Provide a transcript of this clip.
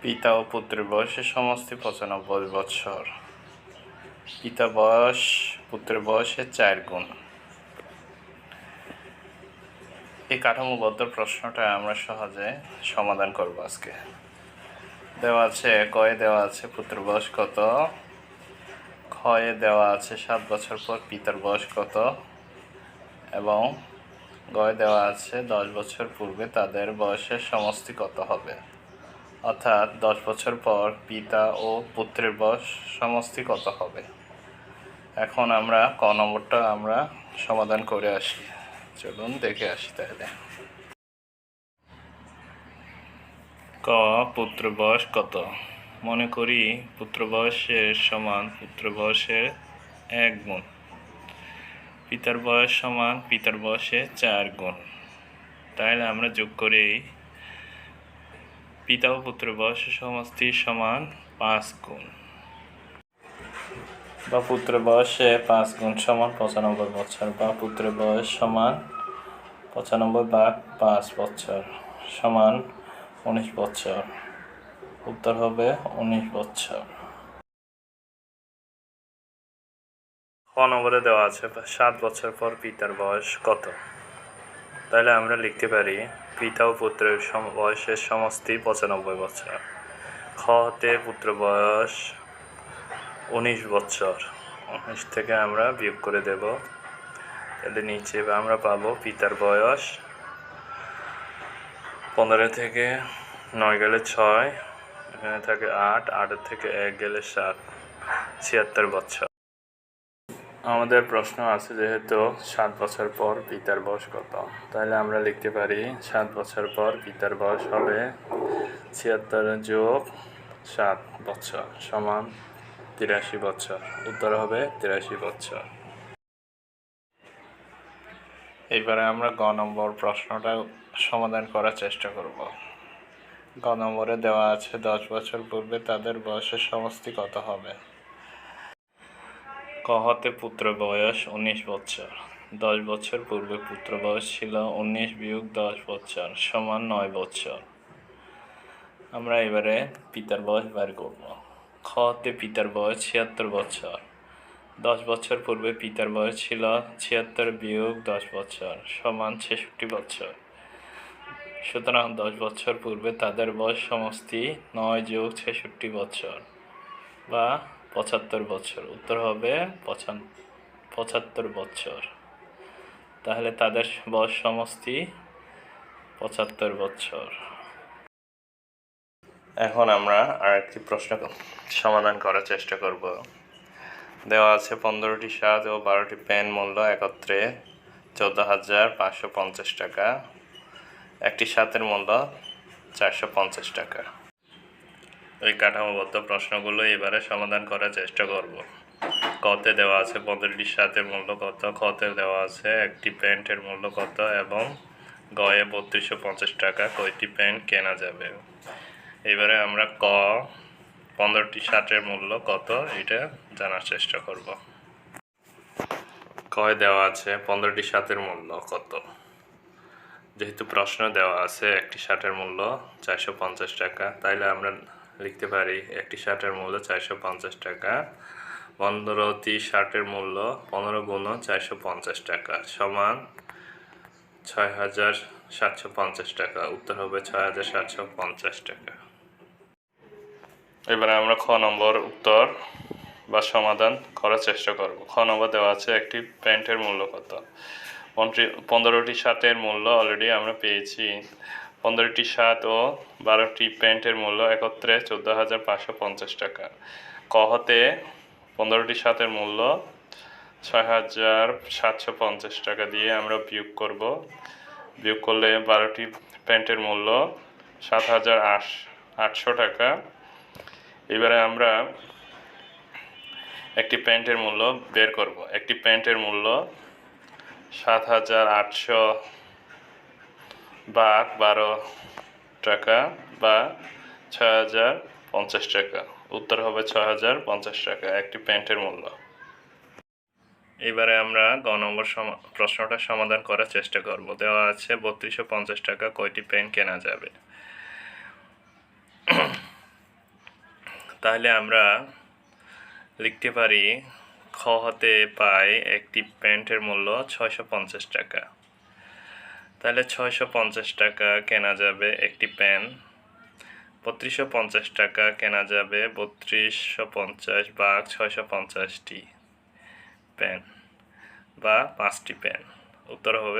পিতা ও পুত্রের বয়সের সমষ্টি ৯৫ বৎসর। পিতা বয়স পুত্রের বয়সের ৪ গুণ। এই কাঠামোবদ্ধ প্রশ্নটা আমরা সহজে সমাধান করব আজকে। দেওয়া আছে কয়ে দেওয়া আছে পুত্রের বয়স কত, ক্ষয়ে দেওয়া আছে ৭ বছর পর পিতার বয়স কত, এবং গয়ে দেওয়া আছে ১০ বছর পূর্বে তাদের বয়সের সমষ্টি কত হবে, অর্থাৎ ১০ বছর পর পিতা ও পুত্রের বয়স সমষ্টি কত হবে। এখন আমরা ক নম্বরটা আমরা সমাধান করে আসি, চলুন দেখে আসি তাহলে। ক পুত্র বয়স কত। মনে করি পুত্র বয়সের সমান পুত্র বয়সের ১ গুণ, পিতার বয়স সমান পিতার বয়সের ৪ গুণ। তাহলে আমরা যোগ করি পিতা ও পুত্র বয়সের সমষ্টি সমান ৫ গুণ, বা পুত্র বয়সে ৫ গুণ সমান ৯৫ বছর, বা পুত্র বয়স সমান ৯৫ ভাগ ৫ বছর সমান ১৯ বছর। উত্তর হবে ১৯ বছর। ক নম্বরে দেওয়া আছে ৭ বছর পর পিতার বয়স কত। তাহলে আমরা লিখতে পারি পিতা ও পুত্রের বয়সের সমষ্টি ৯৫ বছর। খ হতে পুত্র বয়স ১৯ বছর, ১৯ থেকে আমরা বিয়োগ করে দেব। তাহলে নিচে আমরা পাবো পিতার বয়স ১৫ থেকে ৯ গেলে ৬, এখানে থাকে ৮, ৮ থেকে ১ গেলে ৭, ৭৬ বছর। আমাদের প্রশ্ন আছে যেহেতু ৭ বছর পর পিতার বয়স কত, তাহলে আমরা লিখতে পারি ৭ বছর পর পিতার বয়স হবে ৭৬ যোগ ৭ বছর সমান ৮৩ বছর। উত্তর হবে ৮৩ বছর। এবারে আমরা গ নম্বর প্রশ্নটা সমাধান করার চেষ্টা করব। গ নম্বরে দেওয়া আছে ১০ বছর পূর্বে তাদের বয়সের সমষ্টি কত হবে। ক হতে পুত্র বয়স ১৯ বছর, ১০ বছর পূর্বে পুত্র বয়স ছিল ১৯ বিয়োগ ১০ বছর সমান ৯ বছর। আমরা এবারে পিতার বয়স বের করব। খ হতে পিতার বয়স ৭৬ বছর, ১০ বছর পূর্বে পিতার বয়স ছিল ৭৬ বিয়োগ ১০ বছর সমান ৬৬ বছর। সুতরাং ১০ বছর পূর্বে তাদের বয়স সমষ্টি ৯ যোগ ৬৬ বছর বা ৭৫ বছর। উত্তর হবে ৭৫ বছর। তাহলে তাদের বয়স সমষ্টি ৭৫ বছর। এখন আমরা আরেকটি প্রশ্ন সমাধান করার চেষ্টা করব। দেওয়া আছে ১৫টি শার্ট ও ১২টি প্যান্ট মূল্য একত্রে ১৪,৫৫০ টাকা। একটি শার্টের মূল্য ৪৫০ টাকা। এই কাঠামোবদ্ধ প্রশ্নগুলো এবারে সমাধান করার চেষ্টা করব। কতে দেওয়া আছে ১৫টি শার্টের মূল্য কত, খতে দেওয়া আছে একটি প্যান্টের মূল্য কত, এবং গয়ে ৩২৫০ টাকা কয়টি প্যান্ট কেনা যাবে। এবারে আমরা ১৫টি শার্টের মূল্য কত এটা জানার চেষ্টা করব। কয় দেওয়া আছে ১৫টি শার্টের মূল্য কত। যেহেতু প্রশ্ন দেওয়া আছে একটি শার্টের মূল্য ৪৫০ টাকা, তাইলে আমরা লিখতে পারি একটি শার্টের মূল্য ৪৫০ টাকা। ১৫টি শার্টের মূল্য ১৫ গুণ ৪৫০ টাকা সমান ৬,৭৫০ টাকা। উত্তর হবে ৬,৭৫০ টাকা। এবারে আমরা খ নম্বর উত্তর বা সমাধান করার চেষ্টা করব। খ নম্বর দেওয়া আছে একটি প্যান্টের মূল্য কত। ১৫টি শার্টের মূল্য অলরেডি আমরা পেয়েছি। ১৫টি শার্ট ও ১২টি প্যান্টের মূল্য একত্রে ১৪,৫৫০ টাকা। ক হতে ১৫টি শার্টের মূল্য ৬,৭৫০ টাকা দিয়ে আমরা বিয়োগ করব। বিয়োগ করলে ১২টি প্যান্টের মূল্য ৭,৮০০ টাকা। এবারে আমরা একটি প্যান্টের মূল্য বের করব। একটি প্যান্টের মূল্য ৭,৮০০ ভাগ ১২ টাকা বা ৬,০৫০ টাকা। উত্তর হবে ৬,০৫০ টাকা একটি প্যান্টের মূল্য। এবারে আমরা গ নম্বর প্রশ্নটা সমাধান করার চেষ্টা করব। দেওয়া আছে ৩২৫০ টাকা কয়টি প্যান্ট কেনা যাবে। তাহলে আমরা লিখতে পারি খ হতে পাই একটি প্যান্টের মূল্য 650 টাকা। তাহলে 650 টাকা কেনা যাবে একটি প্যান্ট, 3250 টাকা কেনা যাবে 3250 ভাগ 650টি প্যান্ট বা 5টি প্যান্ট। উত্তর হবে